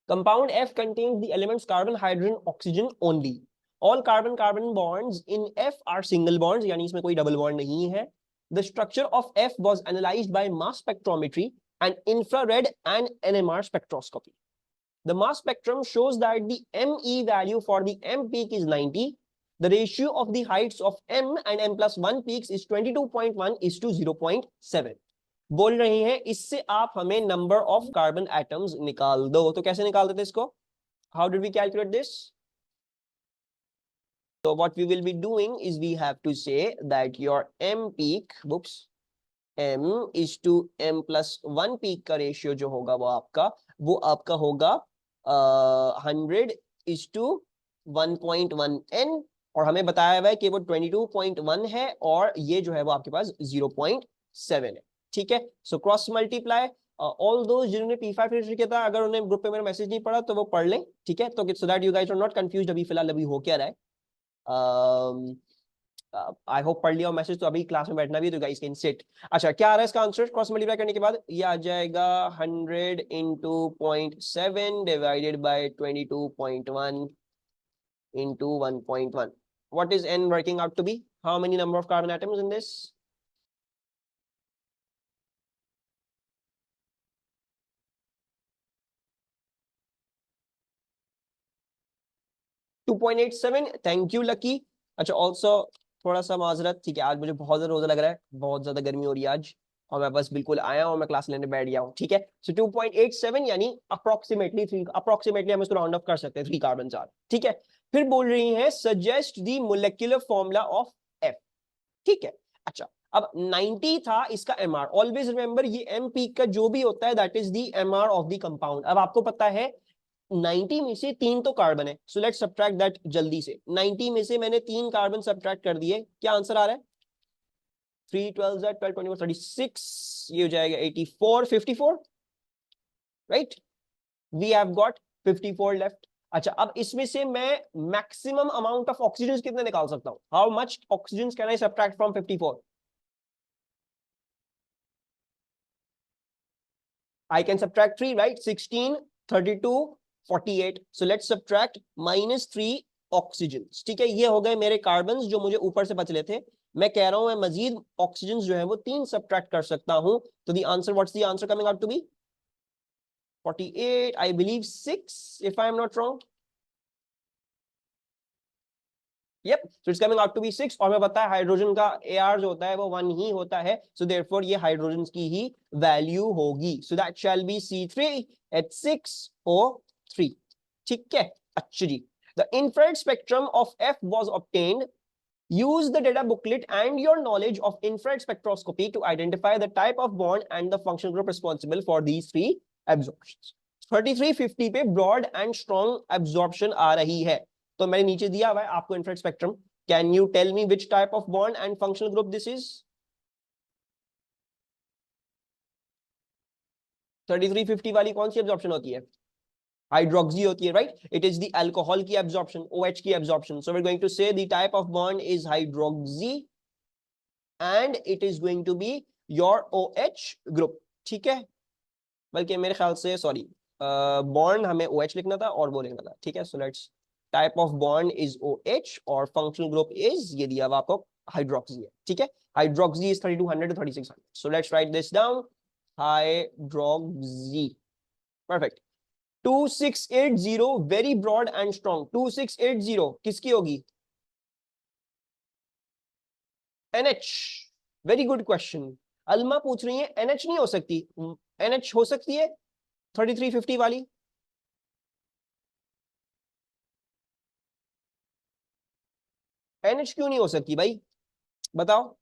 Compound F contains the elements carbon, hydrogen, oxygen only. All carbon-carbon bonds in F are single bonds, यानी इसमें कोई double bond नहीं है. The structure of F was analyzed by mass spectrometry and infrared and NMR spectroscopy. The mass spectrum shows that the ME value for the M peak is 90. The ratio of the heights of M and M plus 1 peaks is 22.1 is to 0.7. बोल रही हैं इससे आप हमें number of carbon atoms निकाल दो. तो कैसे निकाल देते इसको? How did we calculate this? So what we will be doing is we have to say that your M peak, whoops, M is to M plus 1 peak का ratio जो होगा वो आपका होगा 100 is to 1.1 N, और हमें बताया हुआ है कि वो 22.1 है और ये जो है वो आपके पास 0.7 है. ठीक है, so cross multiply all those जिन्होंने P5 रजिस्टर किया था, अगर उन्होंने ग्रुप पे मेरा मैसेज नहीं पढ़ा तो वो पढ़ लें. ठीक है, तो so that you guys are not confused अभी फिलहाल अभी हो क्या रहा है. आई होप पढ़ लिया मैसेज, तो अभी क्लास में बैठना भी, तो गाइस कैन सिट. अच्छा, क्या आ रहा है इसका आंसर क्रॉस मल्टीप्लाई करने के बाद? ये आ जाएगा 100 into 0.7 divided by 22.1 into 1.1. What is N working out to be? How many number of carbon atoms in this? 2.87. Thank you lucky. अच्छा, ऑल्सो थोड़ा सा माजरत, ठीक है, आज मुझे बहुत ज्यादा रोजा लग रहा है, बहुत ज्यादा गर्मी हो रही है आज, और मैं बस बिल्कुल आया हूँ, मैं क्लास लेने बैठ गया हूँ. ठीक है, सो 2.87 यानी अप्रोक्सीमेटली 3, अप्रोक्सीमेटली हम इसको राउंड ऑफ कर सकते हैं 3 कार्बन 4. ठीक है, फिर बोल रही हैं suggest the molecular formula of F. ठीक है, अच्छा, अब 90 था इसका MR. ऑलवेज रिमेंबर ये M पीक का जो भी होता है that is the MR of the compound. अब आपको पता है 90 में से 3 तो कार्बन है, सो लेट्स सब्ट्रैक्ट दैट जल्दी से. 90 में से मैंने 3 कार्बन सब्ट्रैक्ट कर दिए, क्या आंसर आ रहा है? 3 12 12 24 36, ये हो जाएगा 84 54, right? We have got 54 left. अच्छा, अब इसमें से मैं मैक्सिमम अमाउंट ऑफ ऑक्सीजन कितने निकाल सकता हूं? How much oxygen can I subtract from 54? I can subtract 3, right? 16, 32, 48. So let's subtract -3 oxygen. ठीक है, ये हो गए मेरे कार्बन जो मुझे ऊपर से बचले थे. मैं कह रहा हूं मैं मजीद ऑक्सीजन जो है वो 3 सब्ट्रैक्ट कर सकता हूं. तो the answer, what's the answer coming out to be? 48, I believe 6 if I am not wrong. Yep, so it's coming out to be 6. और मैं पता है हाइड्रोजन का AR जो होता है वो 1 ही होता है, so therefore ये हाइड्रोजन की ही वैल्यू होगी. So that shall be C3H6O3. ठीक है, अच्छा जी. The infrared spectrum of F was obtained. Use the data booklet and your knowledge of infrared spectroscopy to identify the type of bond and the functional group responsible for these 3 absorptions. 3350 पे broad and strong absorption आ रही है, तो मैंने नीचे दिया हुआ है आपको infrared spectrum. Can you tell me which type of bond and functional group this is? 3350 वाली कौन सी एब्जॉर्प्शन होती है? हाइड्रोक्सी होती है, right? It is the alcohol की एब्जॉर्प्शन, OH की absorption. So we are going to say the type of bond is hydroxy and it is going to be your OH group. ठीक है, बल्कि मेरे ख्याल से सॉरी, बॉन्ड हमें OH लिखना था और वो लिखना था. ठीक है, so let's, type of bond is OH और फंक्शनल ग्रुप इज, ये दिया हुआ आपको, हाइड्रोक्सी है. ठीक है, hydroxy is 3200 to 3600. So let's write this down, hydroxy. Perfect. 2680, very broad and strong. 2680 किसकी होगी? NH. Very good question. Alma पूछ रही है NH नहीं हो सकती. NH हो सकती है 3350 वाली. NH क्यों नहीं हो सकती भाई, बताओ?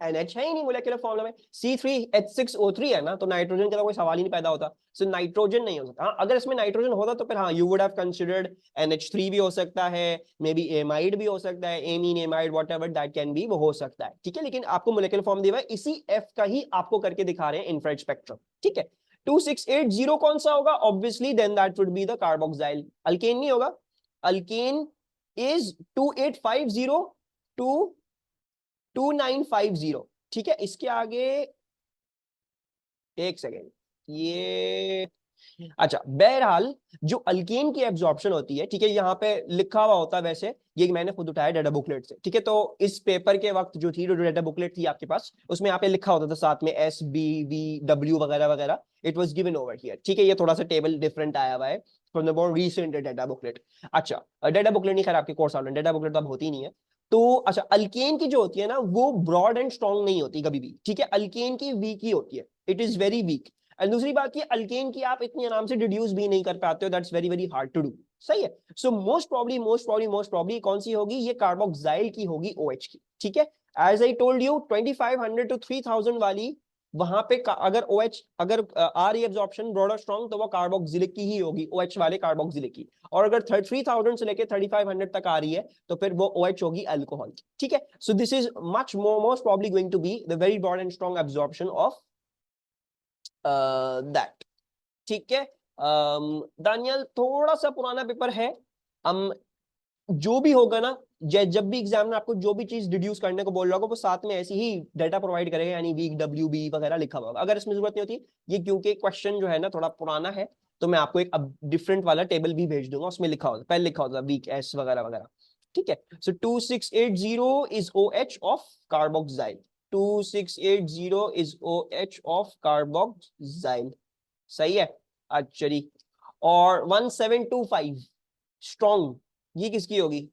NH है ही नहीं मोलेकुलर फॉर्मूला में. C3H6O3 है ना, तो नाइट्रोजन का तो कोई सवाल ही नहीं पैदा होता. सो नाइट्रोजन नहीं हो सकता. हाँ, अगर इसमें नाइट्रोजन होता तो फिर हाँ, you would have considered NH3 भी हो सकता है, मे बी एमाइड भी हो सकता है, amine, amide, whatever that can be, वो हो सकता है. ठीक है, लेकिन आपको मोलेकुलर फॉर्म दिया हुआ है, इसी F का ही आपको करके दिखा रहे हैं इंफ्रारेड स्पेक्ट्रम. ठीक है, 2680 कौन सा होगा? Obviously then that would be the carboxyl. Alkane नहीं होगा. Alkane is 2850 to 2950. ठीक है, इसके आगे एक सेकेंड, ये अच्छा, बहरहाल जो अल्केन की एब्जॉर्प्शन होती है, ठीक है, यहाँ पे लिखा हुआ होता है, वैसे ये मैंने खुद उठाया डाटा बुकलेट से, ठीक है, तो इस पेपर के वक्त जो थी, जो डाटा बुकलेट थी आपके पास, उसमें यहाँ पे लिखा होता था साथ में SBV W वगैरह वगैरह, it was given over here, ठीक है, ये थोड़ा सा टेबल डिफरेंट आया हुआ है from the more recent data booklet. अच्छा, डाटा बुकलेट नहीं, खैर आपके कोर्स आउटलाइन, डाटा बुकलेट तो अब होती नहीं है। तो अच्छा, अल्केन की जो होती है ना, वो ब्रॉड एंड स्ट्रॉन्ग नहीं होती कभी भी, ठीक है, अल्केन की वीक ही होती है, इट इज वेरी वीक। और दूसरी बात, ये अल्केन की आप इतनी आराम से डिड्यूस भी नहीं कर पाते हो, that's very very hard to do. सही है। सो मोस्ट प्रॉब्ली कौन सी होगी, ये कार्बोक्साइल की होगी, OH की, ठीक है। As I told you 2500 to 3000 वाली, वहां पे अगर OH, अगर आ रही एब्जॉर्प्शन ब्रॉड और स्ट्रॉन्ग, तो वो कार्बोक्सिलिक की ही होगी, OH वाले कार्बोक्सिलिक की। और अगर 3000 से लेके 3500 तक आ रही है, तो फिर वो OH होगी अल्कोहल की, ठीक है। So this is much most probably going to be the very broad and strong absorption of that, ठीक है। दानियल, थोड़ा सा पुराना पेपर है, हम जो भी होगा ना, जब भी एग्जाम में आपको जो भी चीज डिड्यूस करने को बोल रहा होगा, वो साथ में ऐसी ही डाटा प्रोवाइड करेगा, यानी वीक WB वगैरह लिखा हुआ होगा। अगर इसमें जरूरत नहीं होती, ये क्योंकि क्वेश्चन जो है ना थोड़ा पुराना है, तो मैं आपको एक अब डिफरेंट वाला टेबल भी भेज दूंगा, उसमें लिखा होगा, पहले लिखा होगा वीक S वगैरह वगैरह, ठीक है। सो 2680 is OH of carboxyl, 2680 is OH of carboxyl, सही है। अच्छा जी, और 1725 स्ट्रॉन्ग, ये किसकी होगी,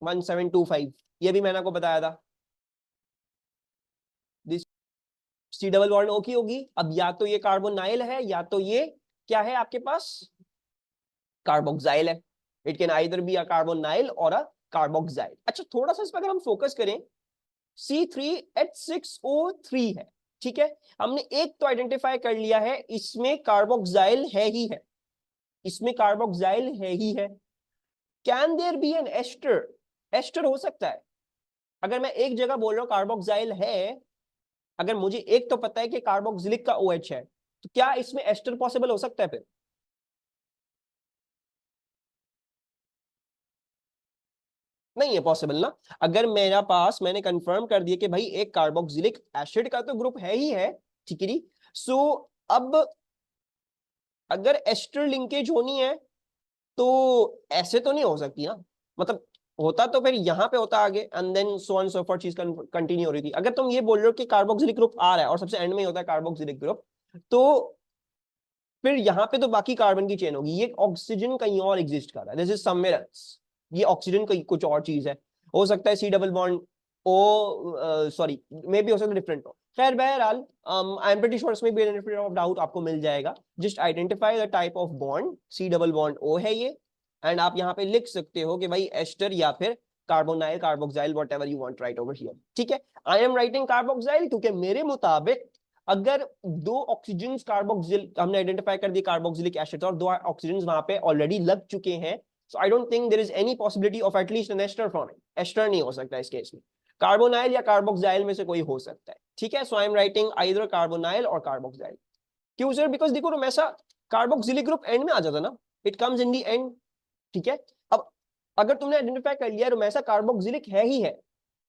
1725, ये भी मैंने आपको बताया था, this C double bond O की होगी। अब या तो ये कार्बोनाइल है, या तो ये क्या है आपके पास, कार्बोक्साइल है। It can either be a carbonyl और अ कार्बोक्साइल। अच्छा, थोड़ा सा इस पर अगर हम फोकस करें, C3H6O3 है, ठीक है, हमने एक तो आइडेंटिफाई कर लिया है, इसमें कार्बोक्साइल है ही है, इसमें कार्बोक्साइल है ही है। Can there be an ester, ester हो सकता है। अगर मैं एक जगह बोल रहा हूं कार्बोक्साइल है, अगर मुझे एक तो पता है कि कार्बोक्सिलिक का OH है, तो क्या इसमें एस्टर पॉसिबल हो सकता है फिर? नहीं है पॉसिबल ना। अगर मेरा पास, मैंने कंफर्म कर दिया कि भाई एक कार्बोक्सिलिक एसिड का तो ग्रुप है ही है, ठीक है। सो अब अगर एस्टर लिंकेज होनी है, तो ऐसे तो नहीं हो सकती ना, मतलब होता तो फिर यहाँ पे होता आगे, and then so on so forth चीज कंटिन्यू हो रही थी। अगर तुम ये बोल रहे हो कि कार्बोक्सिलिक ग्रुप आ रहा है और सबसे एंड में ही होता है कार्बोक्सिलिक ग्रुप, तो फिर यहाँ पे तो बाकी कार्बन की चेन होगी, ये ऑक्सीजन कहीं और एग्जिस्ट कर रहा है, दिस इज समवेयर एल्स, ये ऑक्सीजन कहीं कुछ और चीज है। हो सकता है C double bond O, sorry, may be हो सकता है डिफरेंट हो। खैर बहरहाल, आई एम प्रीटी श्योर इसमें बेनिफिट ऑफ डाउट आपको मिल जाएगा। Just identify the type of bond, C double bond O है ये, एंड आप यहाँ पे लिख सकते हो कि भाई एस्टर या फिर carbonyl, carboxyl, what ever you want right over here, ठीक है। आई एम राइटिंग कार्बोक्साइल क्योंकि मेरे मुताबिक अगर दो ऑक्सीजन कार्बोक्सिल हमने आइडेंटिफाई कर दी कार्बोक्सिलिक एसिड, और दो ऑक्सीजन वहां पे ऑलरेडी लग चुके हैं, so I don't think there is any possibility of at least an ester forming. Ester नहीं हो सकता इस केस में, कार्बोनाइल या कार्बोक्साइल में से कोई हो सकता है, ठीक है। So I am writing either carbonyl और कार्बोक्साइल। क्यों सर? बिकॉज देखो रोमेसा, कार्बोक्सिलिक ग्रुप एंड में आ जाता ना, it comes in the end, ठीक है। अब अगर तुमने आइडेंटिफाई कर लिया रोमेसा कार्बोक्सिलिक है ही है,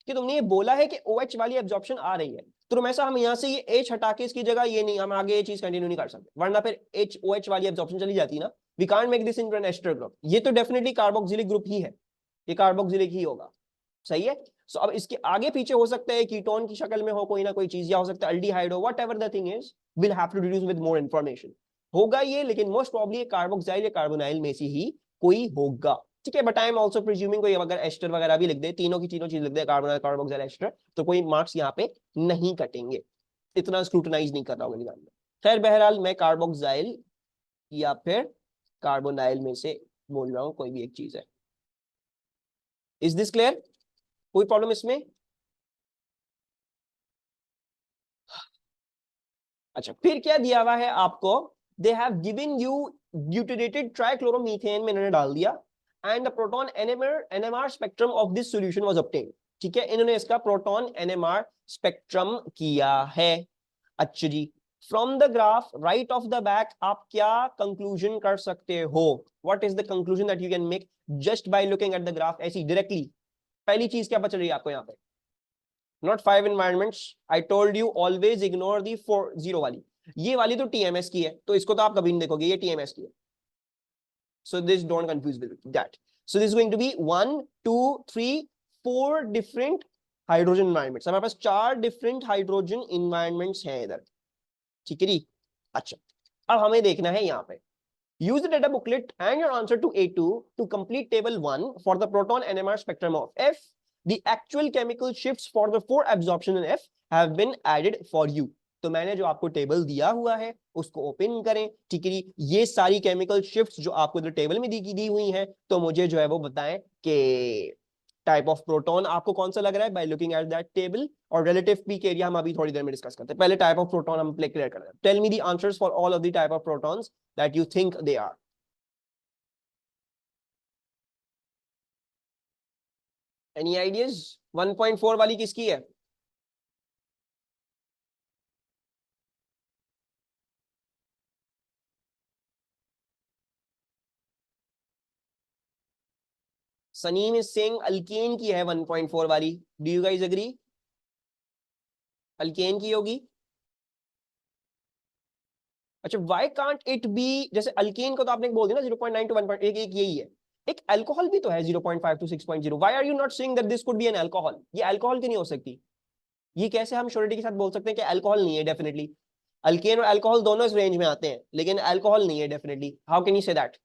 कि तुमने ये बोला है कि OH वाली एब्जॉर्प्शन आ रही है, तो ऐसा हम यहाँ से ये H हटा के इसकी जगह ये नहीं, हम आगे ये चीज कंटिन्यू नहीं कर सकते, वरना फिर OH वाली एब्जॉर्प्शन चली जाती ना। We can't make this into an ester group, ये तो डेफिनेटली कार्बोक्सिलिक ग्रुप ही है, ये कार्बोक्सिलिक ही होगा, सही है। सो अब इसके आगे पीछे हो सकता है कीटोन की शक्ल में हो कोई ना कोई चीज, या हो सकता है अल्डिहाइड हो, whatever the thing is, will have to deduce with more information, होगा ये, लेकिन मोस्ट प्रॉब्ली कार्बोक्साइल या कार्बोनाइल में से ही कोई होगा, ठीक है। But I am also presuming कोई अगर एस्टर वगैरह भी लिख दे, तीनों की तीनों चीज लिख दे, कार्बोनाइल, कार्बोक्साइल, एस्टर, तो कोई मार्क्स यहाँ पे नहीं कटेंगे, इतना स्क्रूटनाइज नहीं कर रहा हूँ एग्जाम में। खैर बहरहाल, मैं कार्बोक्साइल या फिर कार्बोनाइल में से बोल रहा हूँ, कोई भी एक चीज है। Is this clear? कोई प्रॉब्लम इसमें? अच्छा, फिर क्या दिया हुआ है आपको, दे हैव गिवन यू ब्यूटिनेटेड ट्राइक्लोरोमीथेन में इन्होंने डाल दिया, and the proton NMR spectrum of this solution was obtained, ठीक है। इन्होंने इसका प्रोटॉन एनएमआर स्पेक्ट्रम किया है। अच्छा जी, from the graph right of the back आप क्या कंक्लूजन कर सकते हो, what is the conclusion that you can make just by looking at the graph, ऐसी डायरेक्टली? पहली चीज क्या बच रही है आपको यहाँ पे? Not 5 environments. I told you always ignore the 4 0 वाली. ये वाली तो टीएमएस की है, तो इसको तो आप कभी नहीं देखोगे, ये टीएमएस की है। So this don't confuse with that. So this is going to be 1, 2, 3, 4 different hydrogen environments. हमारे पास 4 different hydrogen environments हैं इधर, ठीक है जी। अच्छा, अब हमें देखना है यहाँ पे use the data booklet and your answer to A2 to complete table 1 for the proton NMR spectrum of F. The actual chemical shifts for the 4 absorption in F have been added for you. तो मैंने जो आपको table दिया हुआ है उसको open करें, ठीक है। ये सारी केमिकल शिफ्ट्स जो आपको इधर टेबल में दी हुई हैं, तो मुझे जो है वो बताएं कि टाइप ऑफ प्रोटॉन आपको कौन सा लग रहा है by looking at that table, और रिलेटिव पीक एरिया हम अभी थोड़ी देर में डिस्कस करते हैं। पहले टाइप ऑफ प्रोटॉन हम क्लियर कर रहे हैं। Tell me the answers for all of the type of protons that you think they are. Any ideas? 1.4 वाली किसकी है? सनीम इज सेइंग अल्केन की है 1.4 वाली। Do you guys agree? Alkane की होगी। अच्छा, व्हाई कांट इट बी, जैसे अल्केन को तो आपने बोल दिया ना 0.9 टू 1. एक यही है। एक अल्कोहल भी तो है 0.5 to 6.0। Why are you not saying that this could be an alcohol? ये अल्कोहल की नहीं हो सकती। ये कैसे हम श्योरिटी के साथ बोल सकते हैं कि अल्कोहल नहीं है? डेफिनेटली अल्केन और अल्कोहल दोनों इस रेंज में आते हैं, लेकिन अल्कोहल नहीं है definitely. How can you say that?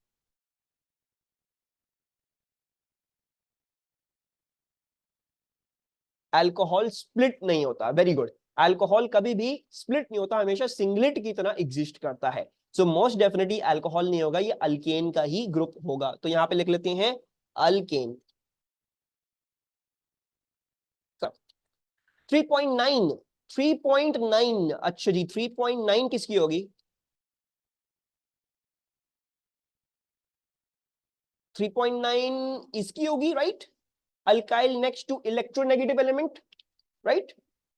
Alcohol split नहीं होता। Very good. अल्कोहल कभी भी स्प्लिट नहीं होता, हमेशा सिंगलेट की तरह एग्जिस्ट करता है। सो मोस्ट डेफिनेटली अल्कोहल नहीं होगा, ये अल्केन का ही ग्रुप होगा। तो यहां पे लिख लेते हैं अल्केन। 3.9, 3.9, अच्छा जी 3.9 किसकी होगी? 3.9 इसकी होगी, right? Alkyl next to electronegative element, right?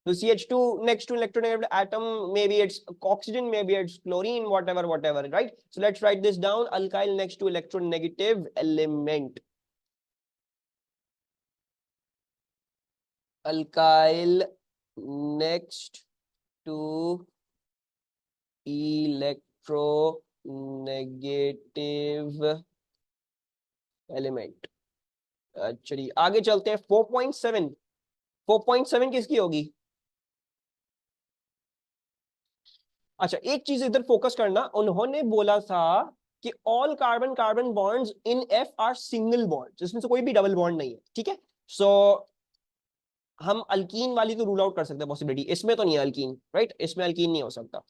So CH2 next to electronegative atom, maybe it's oxygen, maybe it's chlorine, whatever, right? So let's write this down. Alkyl next to electronegative element. Alkyl next to electronegative element. चलिए आगे चलते हैं। 4.7, 4.7 किसकी होगी? अच्छा, एक चीज इधर फोकस करना, उन्होंने बोला था कि all carbon carbon bonds in F are single bond, जिसमें से कोई भी डबल बॉन्ड नहीं है, ठीक है। सो हम अल्कीन वाली तो रूल आउट कर सकते हैं पॉसिबिलिटी, इसमें तो नहीं है अल्कीन, राइट? इसमें अल्कीन नहीं हो सकता,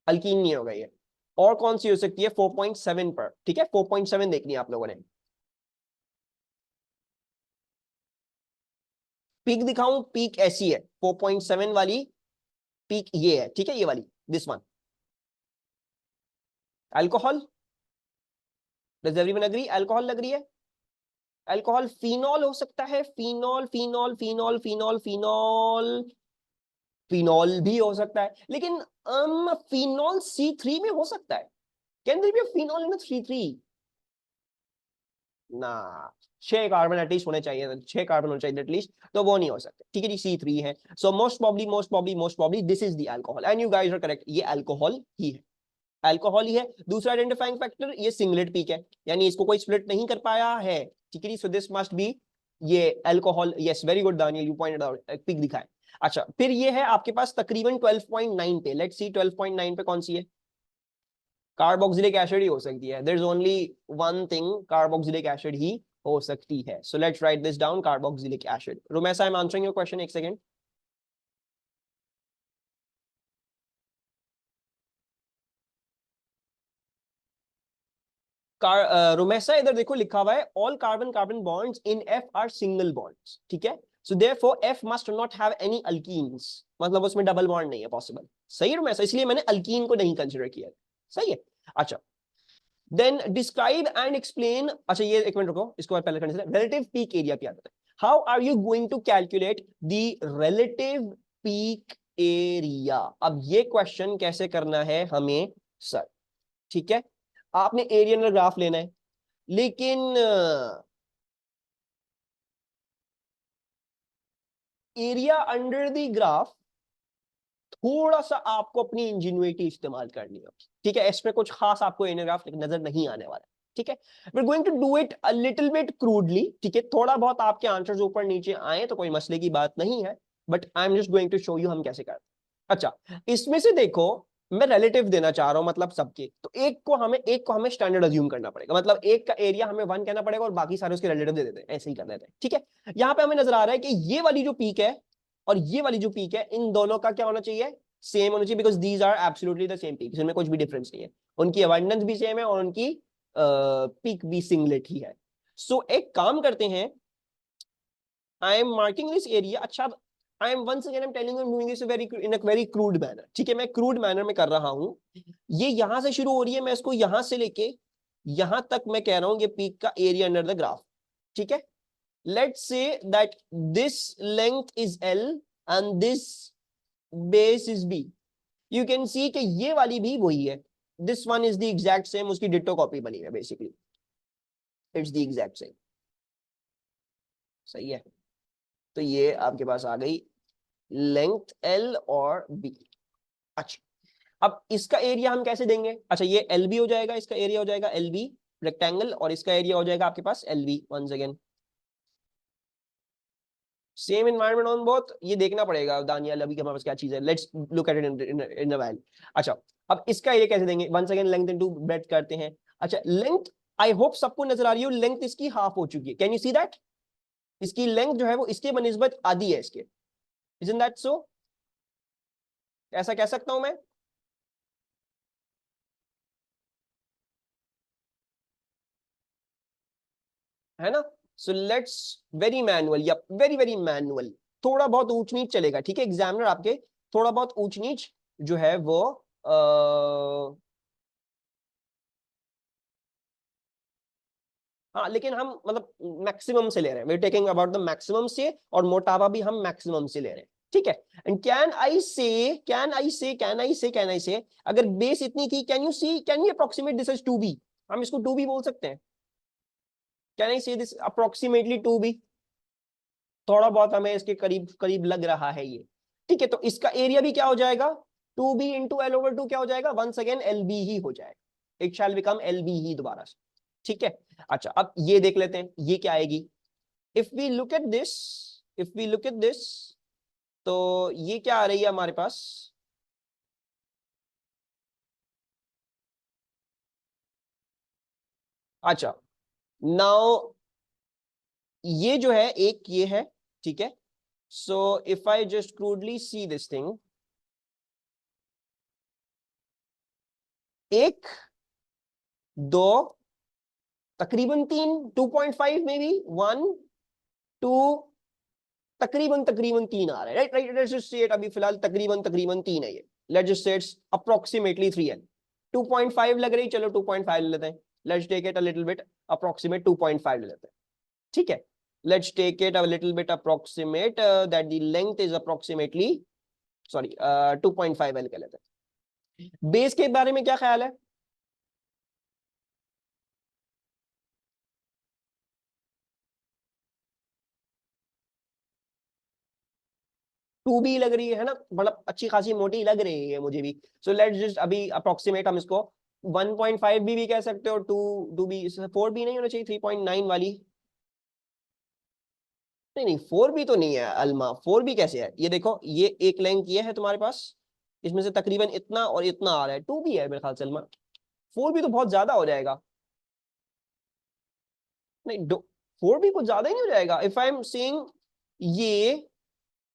अल्कीन नहीं होगा ये। और कौन सी हो सकती है 4.7 पर? ठीक है, 4.7 देखनी है आप लोगों ने। पीक दिखाऊं? पीक ऐसी है 4.7 वाली, पीक ये है, ठीक है, ये वाली, this one. Alcohol, does everyone agree? Alcohol लग रही है। अल्कोहल फिनॉल हो सकता है, phenol phenol phenol phenol phenol, phenol भी हो सकता है, लेकिन फिनॉल C3 में हो सकता है। Can there be a phenol in C3? ना, 6 कार्बन एटलीस्ट होने चाहिए, 6 कार्बन होने चाहिए एटलीस्ट, तो वो नहीं हो सकते, ठीक है जी। C3 है। So most probably this is the alcohol, and you guys are correct, ये अल्कोहल ही है, अल्कोहल ही है। दूसरा आइडेंटिफाइंग फैक्टर, ये सिंगलेट पीक है, यानी इसको कोई स्प्लिट नहीं कर पाया है, ठीक है जी। सो दिस मस्ट बी ये alcohol. Yes, very good Daniel, you pointed out, peak दिखाए। अच्छा, फिर ये है आपके पास तकरीबन 12.9 पे। लेट्स सी 12.9 पे कौन सी है? कार्बोक्सिलिक एसिड ही हो सकती है। There is only one thing, carboxylic acid ही हो सकती है। So let's write this down, carboxylic acid. Rumesa, I am answering your question, एक सेकंड। रोमेसा इधर देखो लिखा हुआ है all carbon carbon bonds in F are single bonds, ठीक है। So therefore F must not have any alkenes, मतलब उसमें डबल बॉन्ड नहीं है पॉसिबल। सही है रोमेसा, इसलिए मैंने अल्कीन को नहीं कंसीडर किया। सही है। अच्छा, देन डिस्क्राइब एंड एक्सप्लेन। अच्छा, ये एक मिनट रुको, इसको पहले करने से रिलेटिव पीक एरिया क्या होता है? How are you going to calculate the relative peak area? अब ये क्वेश्चन कैसे करना है हमें सर, ठीक है। आपने एरिया अंडर ग्राफ लेना है, लेकिन एरिया अंडर द ग्राफ थोड़ा सा आपको अपनी इंजीन्युइटी इस्तेमाल करनी होगी, ठीक है। इसमें कुछ खास आपको एनग्राफ नजर नहीं आने वाला, ठीक है। We are going to do it a little bit crudely, ठीक है। थोड़ा बहुत आपके आंसर्स ऊपर नीचे आए तो कोई मसले की बात नहीं है, but I am just going to show you हम कैसे करते हैं। अच्छा, इसमें से देखो मैं रिलेटिव देना चाह रहा हूं, मतलब सबके, तो एक को हमें स्टैंडर्ड अज्यूम करना पड़ेगा, मतलब एक का एरिया हमें 1 कहना पड़ेगा और बाकी सारे उसके रिलेटिव दे देते हैं, ऐसे ही कर देते हैं, ठीक है। यहाँ पे हमें नजर आ रहा है कि ये वाली जो पीक है और ये वाली जो पीक है, इन दोनों का क्या होना चाहिए, सेम होना चाहिए, because these are absolutely the same peak, इनमें कुछ भी डिफरेंस नहीं है, उनकी अबंडेंस भी सेम है और उनकी पीक भी सिंगलेट ही है। सो एक काम करते हैं, I am marking this area. अच्छा, I am once again I am telling you, doing this very in a very crude manner, ठीक है। मैं क्रूड मैनर में कर रहा हूं, ये यहां से शुरू हो रही है, मैं इसको यहां से लेके यहां तक मैं कह रहा हूं ये पीक का एरिया अंडर द ग्राफ, ठीक है। Let's say that this length is L and this base is B. You can see कि ये वाली भी वही है, this one is the exact same, उसकी डिट्टो कॉपी बनी है, basically it's the exact same, सही है। तो ये आपके पास आ गई लेंथ एल और बी। अच्छा, अब इसका एरिया हम कैसे देंगे, अच्छा ये एल बी हो जाएगा, इसका एरिया हो जाएगा एल बी रेक्टेंगल, और इसका एरिया हो जाएगा आपके पास L B. Once again same environment on both, ये देखना पड़ेगा दानियल अभी हमारे पास क्या चीज है, let's look at it in a while. अच्छा, अब इसका एरिया कैसे देंगे, once again length into breadth करते हैं। अच्छा लेंथ, आई होप सबको नजर आ रही हो, लेंथ इसकी हाफ हो चुकी है, कैन यू सी दैट, इसकी लेंथ जो है वो इसके बनिस्बत आधी है इसके, इजंट दैट सो, ऐसा कह सकता हूं मैं, है ना। सो लेट्स वेरी मैनुअल या वेरी वेरी मैनुअल, थोड़ा बहुत ऊंच नीच चलेगा, ठीक है। एग्जामिनर आपके थोड़ा बहुत ऊंच नीच जो है वो हाँ, लेकिन हम मतलब मैक्सिमम से ले रहे हैं, we taking about the maximum से, और मोटापा भी हम मैक्सिमम से ले रहे हैं, ठीक है। एंड कैन आई से अगर बेस इतनी थी, can you approximate this as 2b, हम इसको 2b बोल सकते हैं, कैन आई से दिस अप्रोक्सीमेटली 2b, थोड़ा बहुत हमें इसके करीब करीब लग रहा है ये, ठीक है। तो इसका एरिया भी क्या हो जाएगा, 2b इंटू एल ओवर 2 क्या हो जाएगा, वंस अगेन एल बी ही हो जाएगा, it shall become L B ही दोबारा से, ठीक है। अच्छा, अब ये देख लेते हैं ये क्या आएगी, if we look at this, if we look at this, तो ये क्या आ रही है हमारे पास, अच्छा नाउ ये जो है एक ये है, ठीक है। So if I just crudely see this thing, एक, दो, तकरीबन तीन, 2.5 में भी, 1, 2, तकरीबन तकरीबन तीन आ रहा है, right right, let's just say it, अभी फिलहाल तकरीबन तकरीबन तीन है ये, let's just say it's approximately 3 है, 2.5 लग रही, चलो 2.5 ले लेते हैं, let's take it a little bit approximate 2.5 ले लेते हैं, ठीक है। Let's take it a little bit approximate that the length is approximately, sorry 2.5 L कह लेते हैं। बेस के बारे में क्या ख्याल है, 2b लग रही है ना, मतलब अच्छी खासी मोटी लग रही है मुझे भी। सो लेट्स जस्ट अभी अप्रोक्सीमेट हम इसको 1.5 भी कह सकते हो, 2b, 4b नहीं होना चाहिए, 3.9 वाली, नहीं नहीं 4b तो नहीं है अल्मा, 4b कैसे है, ये देखो ये एक लेंथ ये है तुम्हारे पास, इसमें से तकरीबन इतना और इतना आ रहा है, 2b है मेरे ख्याल से अल्मा, 4b तो बहुत ज्यादा हो जाएगा, नहीं 4b कुछ ज्यादा ही नहीं हो जाएगा, इफ आई एम सेइंग ये,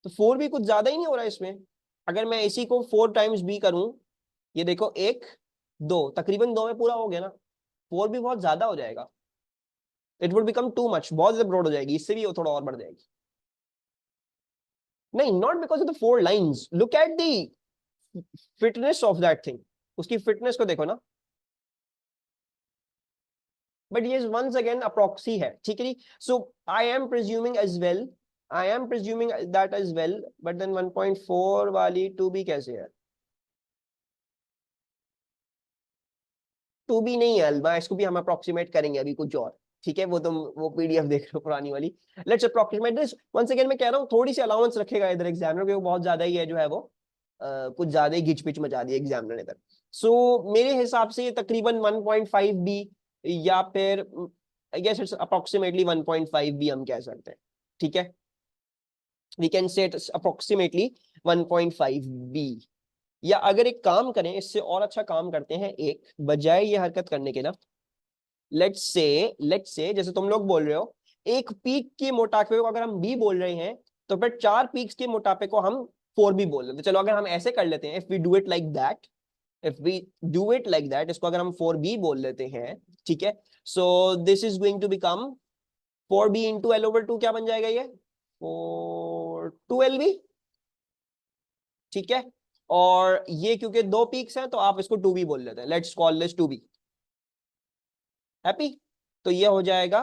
तो 4b कुछ ज्यादा ही नहीं हो रहा है इसमें, अगर मैं इसी को 4 टाइम्स b करूं, ये देखो एक, दो, तकरीबन दो में पूरा हो गया ना, 4b बहुत ज्यादा हो जाएगा, it would become too much, बहुत ज्यादा ब्रॉड हो जाएगी, इससे भी वो थोड़ा और बढ़ जाएगी, नहीं not because of the 4 lines, look at the fitness of that thing, उसकी फिटनेस को देखो ना, बट ये वंस अगेन अप्रॉक्सी है, ठीक है। So I am presuming as well, I am presuming that as well, but then 1.4 वाली 2b कैसे है, 2b नहीं है अलबा, इसको भी हम अप्रोक्सीमेट करेंगे अभी कुछ और, ठीक है। वो तुम वो पीडीएफ देख लो पुरानी वाली, let's approximate this, once again मैं कह रहा हूँ थोड़ी सी अलाउंस रखेगा इधर एग्जामिनर, वो बहुत ज्यादा ही है जो है वो, कुछ ज्यादा ही घिचपिच मचा दी एग्जामिनर ने इधर। सो मेरे हिसाब से ये तकरीबन 1.5 बी या फिर I guess it's approximately 1.5 B हम कह सकते हैं। ठीक है, we can say it's approximately 1.5 B. या अगर एक काम करें, इससे और अच्छा काम करते हैं, एक बजाय ये हरकत करने के ना, लेट्स से जैसे तुम लोग बोल रहे हो एक पीक के मोटापे को अगर हम बी बोल रहे हैं, तो फिर 4 पीक्स के मोटापे को हम 4 बी बोल रहे हैं। तो चलो अगर हम ऐसे कर लेते हैं, if we do it like that, इसको अगर हम 4 बी बोल लेते हैं, ठीक है, so this is going to become 4 B into L over 2, क्या बन जाएगा ये 4 2 बी। ठीक है, और ये क्योंकि 2 पीक्स हैं तो आप इसको 2 बी बोल लेते हैं, let's call this 2 B. Happy? तो ये हो जाएगा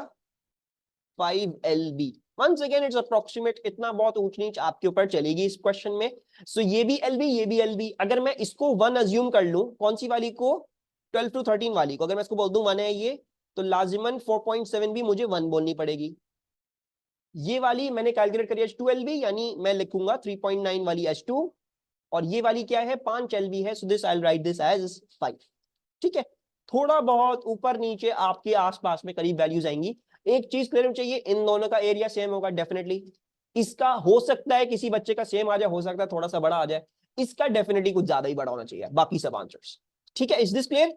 5 LB। Once again it's approximate, इतना बहुत ऊंच नीच आपके ऊपर चलेगी इस क्वेश्चन में। सो ये भी LB, ये भी LB। अगर मैं इसको 1 अज्यूम कर लूं, कौन सी वाली को, 12 to 13 वाली को, अगर मैं इसको बोल दूं 1 है ये, तो लाजिमन 4.7 भी मुझे 1 बोलनी पड़ेगी। ये वाली मैंने कैलकुलेट करी एज 2 LB, यानी मैं लिखूंगा 3.9 वाली H2, और ये वाली क्या है 5 LB है, so this I will write this as 5। ठीक है, थोड़ा बहुत ऊपर नीचे आपके आसपास में करीब वैल्यूज आएंगी। एक चीज क्लियर होनी चाहिए, इन दोनों का एरिया सेम होगा डेफिनेटली। इसका हो सकता है किसी बच्चे का सेम आ जाए, हो सकता है थोड़ा सा बड़ा आ जाए, इसका डेफिनेटली कुछ ज्यादा ही बड़ा होना चाहिए बाकी सब आंसर्स। ठीक है, इज दिस क्लियर?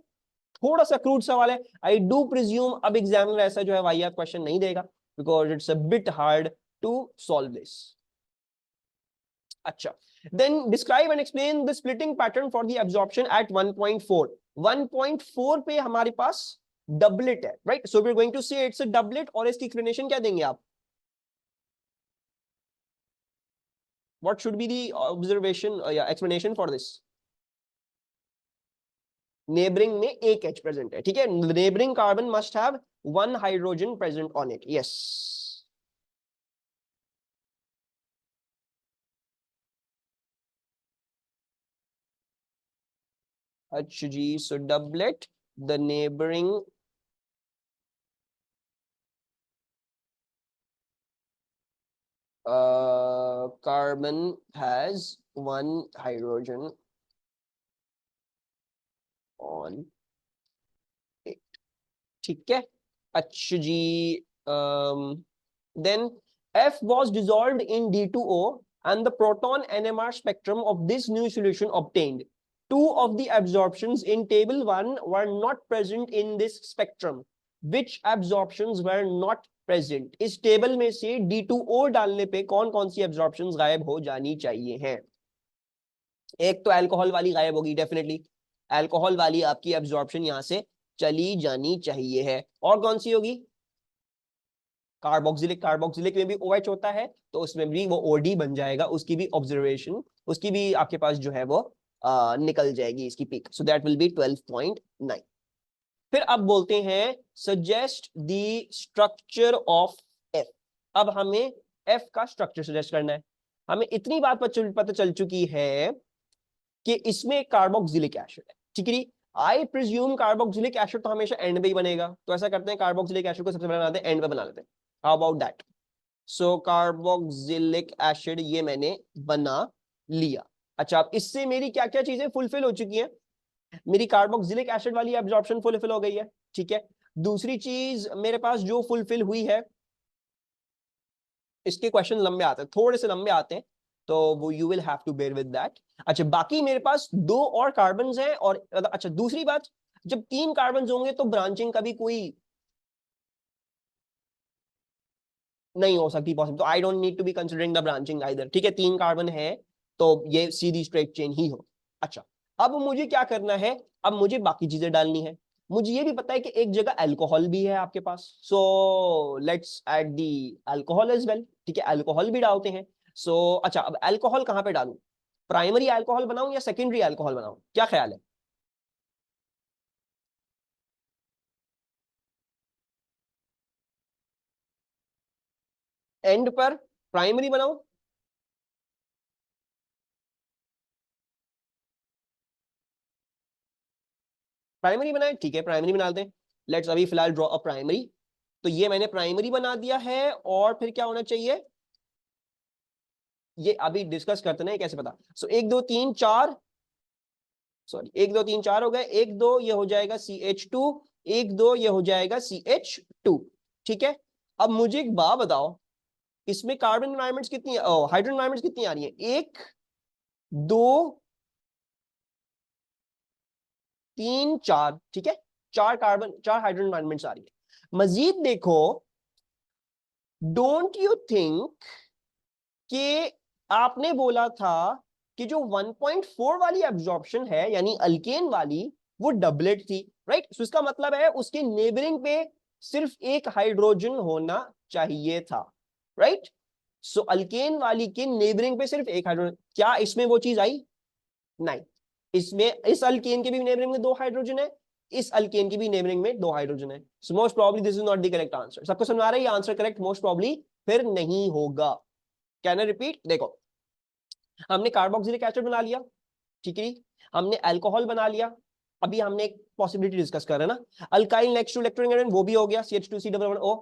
थोड़ा सा क्रूड सवाल है, आई डू प्रिज्यूम अब एग्जामिनर ऐसा जो है वाहियात क्वेश्चन नहीं देगा, because it's a bit hard to solve this. अच्छा, then describe and explain the splitting pattern for the absorption at 1.4। 1.4 पे हमारे पास डबलेट है, right? So we are going to say it's a doublet, और इसकी explanation क्या देंगे आप? What should be the observation या एक्सप्लेनेशन फॉर दिस? नेबरिंग में एक H प्रेजेंट है, ठीक है, neighboring carbon must have 1 hydrogen present on it. Yes, अच्छा जी, so doublet, the neighboring carbon has 1 hydrogen on it। ठीक है, अच्छा जी, then F was dissolved in D2O and the proton NMR spectrum of this new solution obtained. Two of the absorptions in table 1 were not present in this spectrum. Which absorptions were not present? इस table में से D2O डालने पे कौन कौन सी absorptions गायब हो जानी चाहिए हैं? एक तो अल्कोहल वाली गायब होगी डेफिनेटली, अल्कोहल वाली आपकी एब्जॉर्प्शन यहां से चली जानी चाहिए है। और कौन सी होगी? कार्बोक्सिलिक, कार्बोक्सिलिक में भी OH होता है, तो उसमें भी वो OD बन जाएगा, उसकी भी ऑब्जर्वेशन, उसकी भी आपके पास जो है वो निकल जाएगी इसकी peak. So that will be 12.9। फिर अब बोलते हैं suggest the structure of F। अब हमें F का स्ट्रक्चर सजेस्ट करना है। हमें इतनी बात पता चल चुकी है कि इसमें कार्बोक्सिलिक एसिड है, ठीक है। आई प्रिज्यूम कार्बोक्सिलिक एसिड तो हमेशा एंड में ही बनेगा, तो ऐसा करते हैं कार्बोक्सिलिक एसिड को सबसे पहले बनाते हैं, एंड में बना लेते हैं। How about that? So carboxylic acid ये मैंने बना लिया। अच्छा, अब इससे मेरी क्या क्या चीजें फुलफिल हो चुकी हैं? मेरी कार्बोक्सिलिक एसिड वाली एब्जॉर्प्शन फुलफिल हो गई है, ठीक है। दूसरी चीज मेरे पास जो फुलफिल हुई है, इसके क्वेश्चन लंबे आते हैं, थोड़े से लंबे आते हैं, तो वो you will have to bear with that. अच्छा, बाकी मेरे पास 2 और कार्बन हैं, और अच्छा दूसरी बात, जब 3 कार्बन होंगे तो ब्रांचिंग का भी कोई नहीं हो सकती पॉसिबल, तो I don't need to be considering the branching either. ठीक है, 3 कार्बन है तो ये सीधी स्ट्रेट चेन ही हो। अच्छा, अब मुझे क्या करना है? अब मुझे बाकी चीजें डालनी है। मुझे ये भी पता है कि एक जगह अल्कोहल भी है आपके पास, so let's add the alcohol as well. ठीक है, अल्कोहल भी डालते हैं। सो अच्छा, अब अल्कोहल कहां पे डालूं? प्राइमरी अल्कोहल बनाऊं या सेकेंडरी अल्कोहल बनाऊं, क्या ख्याल है? एंड पर प्राइमरी बनाऊं? प्राइमरी बनाए, ठीक है, प्राइमरी बना दें। लेट्स अभी फिलहाल ड्रॉ अ प्राइमरी। तो ये मैंने प्राइमरी बना दिया है, और फिर क्या होना चाहिए? ये अभी डिस्कस करते ना कैसे पता। सो 1 2 3 4, सॉरी 1 2 3 4 हो गए, 1 2 ये हो जाएगा CH2, 1 2 ये हो जाएगा CH2। ठीक है, अब मुझे एक बात बताओ, इसमें कार्बन एनवायरमेंट्स कितनी, हाइड्रोजन एनवायरमेंट्स कितनी आ रही है, 1 2 3 4, ठीक है, 4 कार्बन 4 हाइड्रोजन एनवायरमेंट्स आ रही है। मजीद देखो, डोंट यू थिंक कि आपने बोला था कि जो 1.4 वाली एब्जॉर्प्शन है यानी अल्केन वाली, वो डबलेट थी, राइट। सो इसका मतलब है उसके नेबरिंग पे सिर्फ एक हाइड्रोजन होना चाहिए था, राइट। सो अल्केन वाली के नेबरिंग पे सिर्फ एक हाइड्रोजन, क्या इसमें वो चीज आई? नहीं। इसमें इस अल्केन के भी नेबरिंग में 2 हाइड्रोजन है, इस अल्केन की भी नेबरिंग में 2 हाइड्रोजन है। So most probably this is not the correct answer. सबको समझ आ रहा है ये आंसर करेक्ट मोस्ट प्रोबब्ली फिर नहीं होगा। Can I repeat? देखो, हमने कार्बोक्सिलिक एसिड बना लिया, ठीक है, हमने अल्कोहल बना लिया, अभी हमने एक पॉसिबिलिटी डिस्कस कर रहे हैं ना, अल्काइल नेक्स्ट टू इलेक्ट्रोनेगेटिव वो भी हो गया, CH2C11O,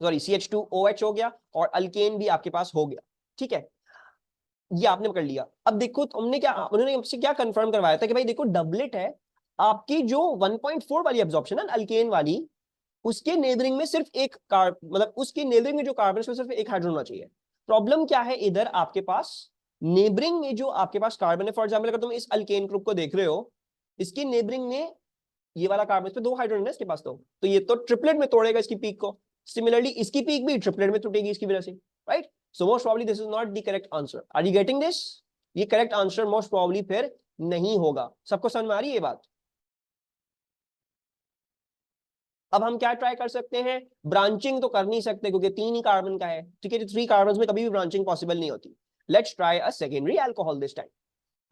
सॉरी CH2OH हो गया, और अल्केन भी आपके पास हो गया, ठीक है, ये आपने पकड़ लिया। अब देखो तुमने क्या, उन्होंने हमसे क्या कंफर्म करवाया था कि भाई देखो डबलेट है, आपकी जो 1.4 वाली एब्जॉर्प्शन है अल्केन वाली, उसके नेबरिंग में सिर्फ एक कार्ब, मतलब उसके नेबरिंग में जो कार्बन है उसमें सिर्फ एक हाइड्रोजन होना चाहिए। प्रॉब्लम क्या है, इधर आपके पास नेबरिंग में जो आपके पास कार्बन है, फॉर एग्जाम्पल अगर तुम इस अल्केन ग्रुप को देख रहे हो, इसकी नेबरिंग में ये वाला कार्बन, इस पे 2 हाइड्रोजन है इसके पास, तो ये तो ट्रिपलेट में तोड़ेगा इसकी पीक को, सिमिलरली इसकी पीक भी ट्रिपलेट में टूटेगी इसकी वजह से, right. So most probably this is not the correct answer. Are you getting this? ये करेक्ट आंसर मोस्ट प्रोबब्ली फिर नहीं होगा। सबको समझ में आ रही है ये बात? अब हम क्या ट्राई कर सकते हैं, ब्रांचिंग तो कर नहीं सकते क्योंकि 3 ही कार्बन का है, ठीक है, 3 कार्बन में कभी भी ब्रांचिंग पॉसिबल नहीं होती। Let's try a secondary alcohol this time.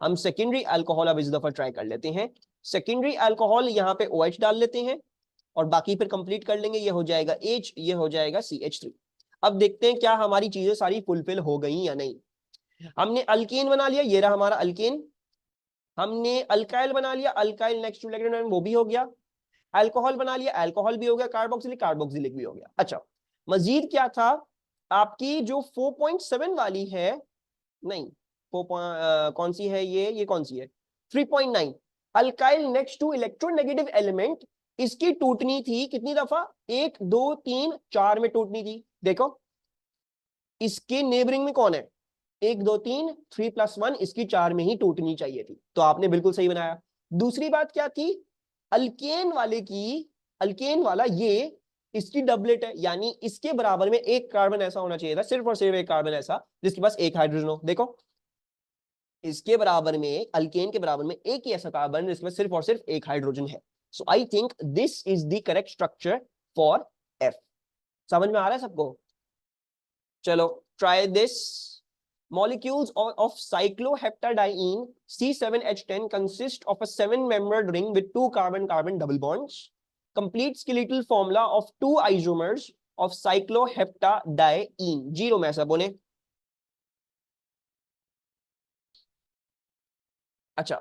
हम सेकेंडरी अल्कोहल अब इस दफा ट्राई कर लेते हैं। सेकेंडरी अल्कोहल यहाँ पे OH डाल लेते हैं और बाकी फिर कंप्लीट कर लेंगे, ये हो जाएगा H, ये हो जाएगा CH3। अब देखते हैं क्या हमारी चीजें सारी फुलफिल हो गई या नहीं। हमने अल्केन बना लिया, ये रहा हमारा अल्केन। हमने अल्काइल बना लिया, अल्काइल नेक्स्ट टू इलेक्ट्रॉन वो भी हो गया। अल्कोहल बना लिया, अल्कोहल भी हो गया। कार्बोक्सिलिक, कार्बोक्सिलिक भी हो गया। अच्छा, मजीद क्या था, आपकी जो 4.7 वाली है, नहीं, कौन सी है ये कौन सी है, 3.9, alkyl next to electronegative element, इसकी टूटनी थी कितनी दफा, 1 2 3 4 में टूटनी थी। देखो इसके नेबरिंग में कौन है, 1 2 3, 3+1, इसकी 4 में ही टूटनी चाहिए थी, तो आपने बिल्कुल सही बनाया। दूसरी बात क्या थी, अल्केन वाले की, अल्केन वाला ये इसकी डबलेट है, यानी इसके बराबर में एक कार्बन ऐसा होना चाहिए था, सिर्फ और सिर्फ एक कार्बन ऐसा जिसके पास एक हाइड्रोजन हो। देखो इसके बराबर में, अल्केन के बराबर में एक ही ऐसा कार्बन जिसमें सिर्फ और सिर्फ एक हाइड्रोजन है। So I think this is the correct structure for F। समझ में आ रहा है सबको? चलो try this. Molecules of cycloheptadiene C7H10 consist of a 7-membered ring with 2 carbon-carbon double bonds. Complete skeletal formula of 2 isomers of cycloheptadiene. 0 में ऐसा बोले। अच्छा,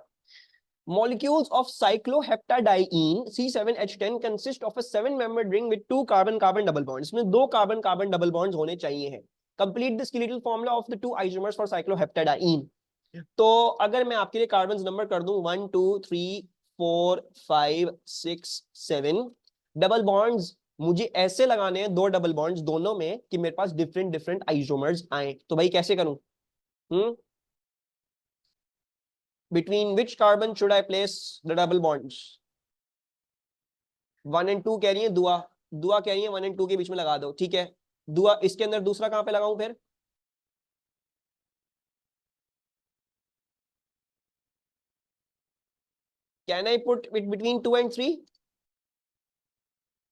molecules of cycloheptadiene C7H10 consist of a 7-membered ring with 2 carbon-carbon double bonds. इसमें 2 carbon-carbon double bonds होने चाहिए हैं। Complete the skeletal formula of the 2 isomers for cycloheptadiene. तो अगर मैं आपके लिए कार्बन नंबर कर दूं 1 2 3 4 5 6 7, डबल बॉन्ड्स मुझे ऐसे लगाने हैं, 2 डबल बॉन्ड्स दोनों में कि मेरे पास डिफरेंट डिफरेंट आइसोमर्स आए। तो भाई कैसे करूं? Between which carbon should I place the double bonds? 1 and 2 कह रही है दुआ, दुआ कह रही है 1 एंड 2 के बीच में लगा दो, ठीक है। दुआ इसके अंदर दूसरा कहां पे लगाऊं फिर? Can I put it between 2 and 3?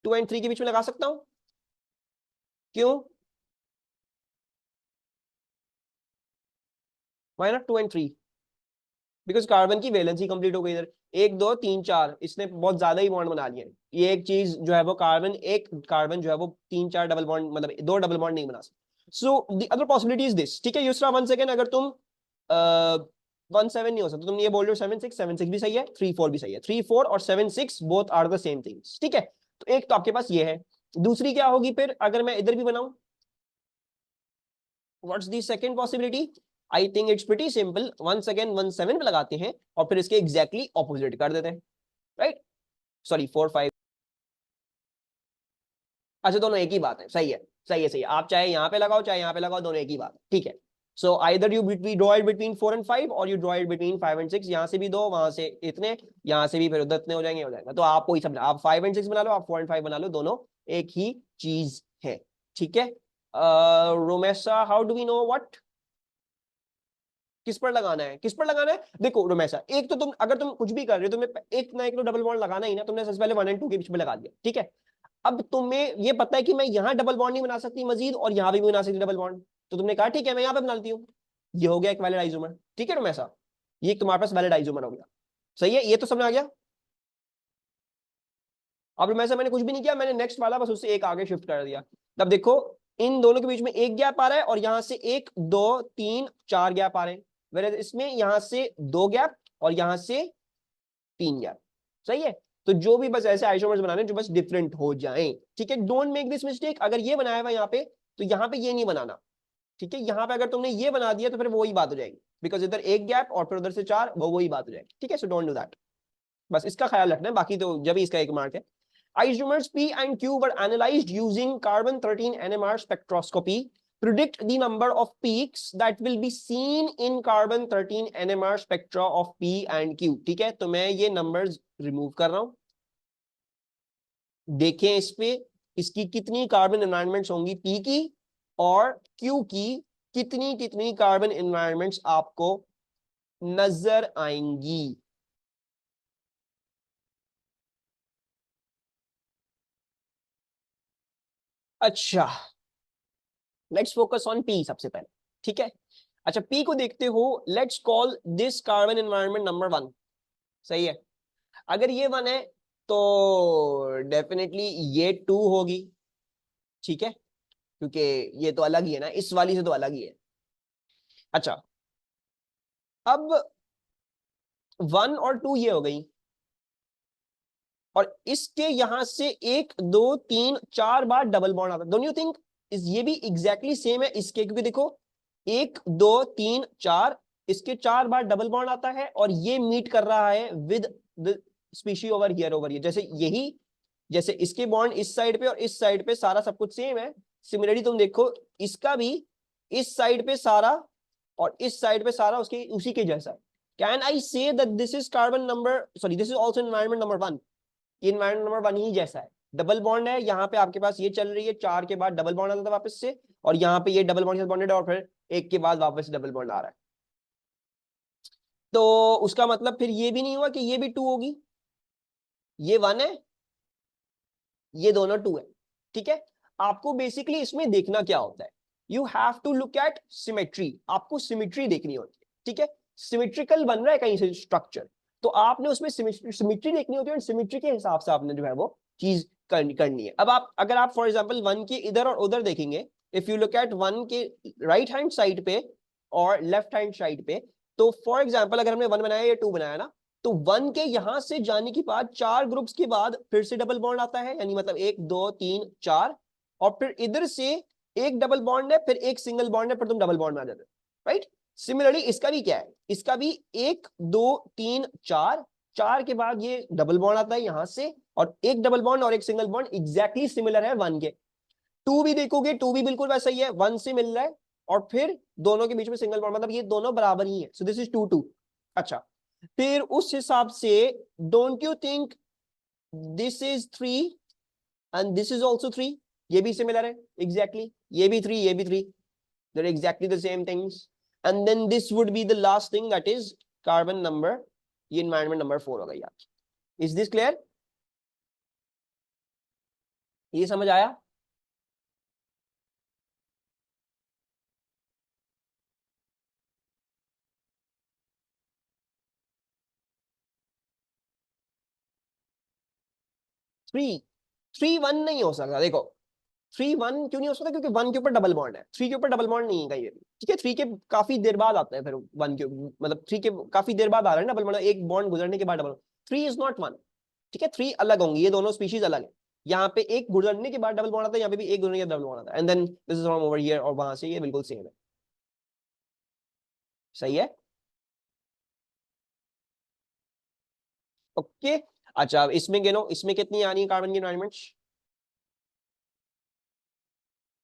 2 and 3 के बीच में लगा सकता हूं, क्यों? Why not 2 and 3? Because carbon की वैलेंसी कंप्लीट हो गई इधर। 1 2 3 4, इसने बहुत ज्यादा ही बॉन्ड बना लिए। ये एक चीज जो है वो कार्बन, एक कार्बन जो है वो 3 4 डबल बॉन्ड, मतलब 2 डबल बॉन्ड नहीं बना सकता। So the other possibility is this, ठीक है यूसरा 1 सेकेंड, अगर तुम 1 7 नहीं हो सकता, तुम ये बोल रहे हो 7 6, 7 6 भी सही है, 3 4 भी सही है, 3 4 और 7 6 both are the same things, ठीक है। तो एक तो आपके पास ये है। दूसरी क्या होगी फिर, अगर मैं इधर भी बनाऊं, what's the second possibility? I think it's pretty simple, 1 second 1 7 पे लगाते हैं और फिर इसके एग्जैक्टली ऑपोजिट कर देते हैं, राइट? सॉरी 4 5, अच्छा दोनों एक ही बात है, सही है सही है सही है, आप चाहे यहाँ पे लगाओ चाहे यहाँ पे लगाओ, दोनों एक ही बात है, ठीक है। So either you draw it between 4 and 5 और you draw it between 5 and 6, यहाँ से भी दो वहां से इतने, यहाँ से भी फिर उधर इतने हो जाएंगे, हो जाएगा। तो आपको ही समझना, आप 5 and 6 बना लो, आप 4 and 5 बना लो, दोनों एक ही चीज है, ठीक है। Romesa, how do we know what, किस पर लगाना है, किस पर लगाना है? देखो रोमेसा, एक तो तुम अगर तुम कुछ भी कर रहे हो, तुम्हें एक ना एक तो डबल बॉन्ड लगाना ही ना, तुमने सबसे पहले 1 and 2 के बीच में लगा दिया, ठीक है। अब तुम्हें ये पता है कि मैं यहां डबल बॉन्ड नहीं बना सकती मजीद, और यहां भी बना सकती डबल बॉन्ड, तो तुमने कहा ठीक है मैं यहां पे बना लेती हूँ, ये हो गया एक वैलिड आइसोमर, ठीक है रोमेसा, ये तुम्हारे पास वैलिड आइसोमर हो गया, सही है, ये तो समझ आ गया। अब रोमेसा मैंने कुछ भी नहीं किया, मैंने नेक्स्ट वाला बस उससे एक आगे शिफ्ट कर दिया। तब देखो इन दोनों के बीच में एक गैप आ रहा है, और यहां से 1 2 3 4 गैप आ रहे हैं, वेयर इसमें यहां से 2 गैप और यहां से 3 गैप, सही है। तो जो भी बस ऐसे आइसोमर्स बनाने जो बस डिफरेंट हो जाएं, ठीक है। डोंट मेक दिस मिस्टेक, अगर ये बनाया हुआ यहाँ पे तो यहाँ पे ये नहीं बनाना, ठीक है। यहाँ पे अगर तुमने ये बना दिया तो फिर वही बात हो जाएगी, बिकॉज इधर एक गैप और फिर उधर से 4, वो वही बात हो जाएगी, ठीक है। सो डोंट डू दैट, बस इसका ख्याल रखना है, बाकी तो जब ही इसका एक मार्क है। Isomers P and Q were analyzed using carbon-13 NMR spectroscopy. Predict the number of peaks that will be seen in carbon-13 NMR spectra of P and Q. ठीक है, तो मैं ये numbers remove कर रहा हूं, देखें इस पे इसकी कितनी कार्बन एनवायरनमेंट्स होंगी P की, और Q की कितनी कितनी कार्बन एनवायरनमेंट्स आपको नजर आएंगी। अच्छा, लेट्स फोकस ऑन पी सबसे पहले, ठीक है। अच्छा पी को देखते हो, let's call this carbon environment number 1, सही है। अगर ये 1 है तो डेफिनेटली ये 2 होगी, ठीक है, क्योंकि ये तो अलग ही है ना, इस वाली से तो अलग ही है। अच्छा अब 1 और 2 ये हो गई, और इसके यहां से 1 2 3 4 बार डबल बॉन्ड आता है, डोंट यू थिंक इस ये भी एग्जैक्टली सेम है इसके, क्योंकि देखो 1 2 3 4, इसके 4 बार डबल बॉन्ड आता है, और ये मीट कर रहा है with the species over here, जैसे यही, जैसे इसके बॉन्ड इस साइड पे और इस साइड पे सारा सब कुछ सेम है। सिमिलरली तुम देखो इसका भी इस साइड पे सारा और इस साइड पे सारा उसके उसी के जैसा है। कैन आई से that this is carbon number, sorry this is also environment number 1, environment number 1 ही जैसा है, डबल बॉन्ड है यहाँ पे आपके पास, ये चल रही है 4 के बाद डबल बॉन्ड आता था वापस से, और यहाँ पे ये डबल बॉन्ड से बॉन्डेड है, और फिर 1 के बाद वापस डबल बॉन्ड आ रहा है। तो उसका मतलब फिर ये भी नहीं हुआ कि ये भी 2 होगी, ये 1 है, ये दोनों 2 है, ठीक है। आपको बेसिकली इसमें देखना क्या होता है, you have to look at symmetry, आपको सिमेट्री देखनी होती है, ठीक है। सिमेट्रिकल बन रहा है कहीं से स्ट्रक्चर, तो आपने उसमें सिमेट्री देखनी होती है, और सिमेट्री के हिसाब से आपने जो है वो चीज करनी है। अब आप अगर आप फॉर एग्जांपल 1 के इधर और उधर देखेंगे, इफ यू लुक एट 1 के राइट हैंड साइड पे और लेफ्ट हैंड साइड पे, तो फॉर एग्जांपल अगर हमने 1 बनाया या 2 बनाया ना, तो 1 के यहां से जाने के बाद 4 ग्रुप्स के बाद फिर से डबल बॉन्ड आता है, यानी मतलब 1 2 3 4, और फिर इधर से एक डबल बॉन्ड है, फिर एक सिंगल बॉन्ड है, फिर तुम डबल बॉन्ड में आ जाते हो, राइट। सिमिलरली इसका भी क्या है, इसका भी 1 2 3 4, 4 के बाद ये डबल बॉन्ड आता है यहां से, और एक डबल बॉन्ड और एक सिंगल बॉन्ड एग्जैक्टली सिमिलर है 1 के। 2 भी देखोगे, 2 भी बिल्कुल वैसा ही है, 1 से मिल रहा है, और फिर दोनों के बीच में सिंगल बॉन्ड, मतलब ये दोनों बराबर ही है, सो दिस इज 2 2। अच्छा फिर उस हिसाब से don't you think this is 3 and this is also 3, ये भी सिमिलर है एग्जैक्टली, ये भी 3 ये भी 3, they are exactly the same things, and then this would be the last thing that is carbon number, ये एनवायरनमेंट नंबर 4 होगा यार। इज दिस क्लियर, ये समझ आया? 3 3 1 नहीं हो सकता, देखो 3 1 क्यों नहीं हो सकता, क्योंकि 1 के ऊपर डबल बॉन्ड है, 3 के ऊपर डबल बॉन्ड नहीं है कहीं भी, ठीक है। 3 के काफी देर बाद आता है, फिर 1 के मतलब 3 के काफी देर बाद आ रहा है डबल बॉन्ड, एक बॉन्ड गुजरने के बाद डबल, 3 इज नॉट 1, ठीक है। 3 अलग होंगे, ये दोनों स्पीशीज अलग है, यहाँ पे एक गुजरने के बाद डबल बॉन्ड आता है, यहाँ पे भी एक गुजरने के बाद डबल बॉन्ड आता है, and then this is from over here, और वहां से ये बिल्कुल सेम है, सही है। ओके। अच्छा अब इसमें गिनो, इसमें कितनी आनी है कार्बन की एनवायरमेंट्स?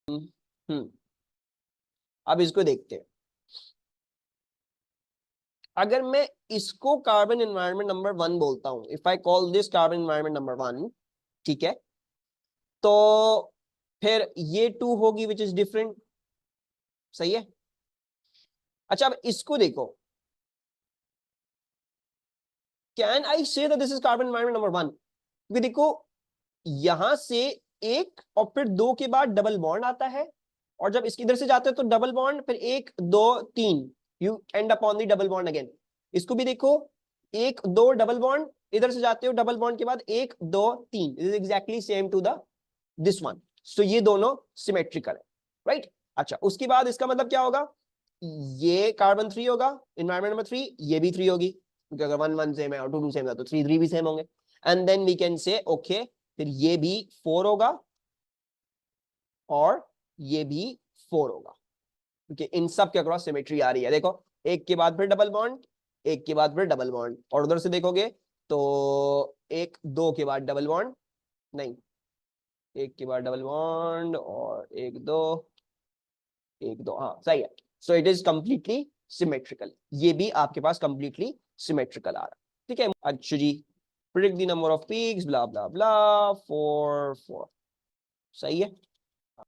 हम्म। अब इसको देखते हैं। अगर मैं इसको कार्बन एनवायरनमेंट नंबर 1 बोलता हूं, if I call this carbon environment number 1, ठीक है, तो फिर ये 2 होगी विच इज डिफरेंट। सही है। अच्छा अब इसको देखो, कैन आई से that this is carbon environment number 1? क्योंकि देखो यहां से एक और फिर दो के बाद डबल बॉन्ड आता है, और जब इसकी इधर से जाते हैं तो डबल बॉन्ड, फिर एक दो तीन, you and upon the double bond again. इसको भी देखो, एक दो डबल बॉन्ड, इधर से जाते हो डबल बॉन्ड के बाद एक दो तीन, is exactly same to the this one. सो ये दोनों सिमेट्रिकल है, राइट। अच्छा उसके बाद इसका मतलब क्या होगा, ये कार्बन 3 होगा एनवायरमेंट नंबर 3, ये भी 3 होगी, क्योंकि अगर 1 1 सेम है और 2 2 सेम है तो 3 3 भी सेम होंगे। And then we can say okay, फिर ये भी 4 होगा और ये भी 4 होगा, क्योंकि इन सब के अक्रॉस सिमेट्री आ रही है। देखो एक के बाद फिर डबल बॉन्ड, एक के बाद फिर डबल बॉन्ड, और उधर से देखोगे तो एक दो के बाद डबल बॉन्ड, नहीं, एक के बाद डबल बॉन्ड और एक दो, एक दो, हाँ सही है। So it is completely symmetrical, ये भी आपके पास कंप्लीटली सिमेट्रिकल आ रहा है, ठीक है। अच्छा जी, predict the number of peaks blah blah blah, 4 4, सही है।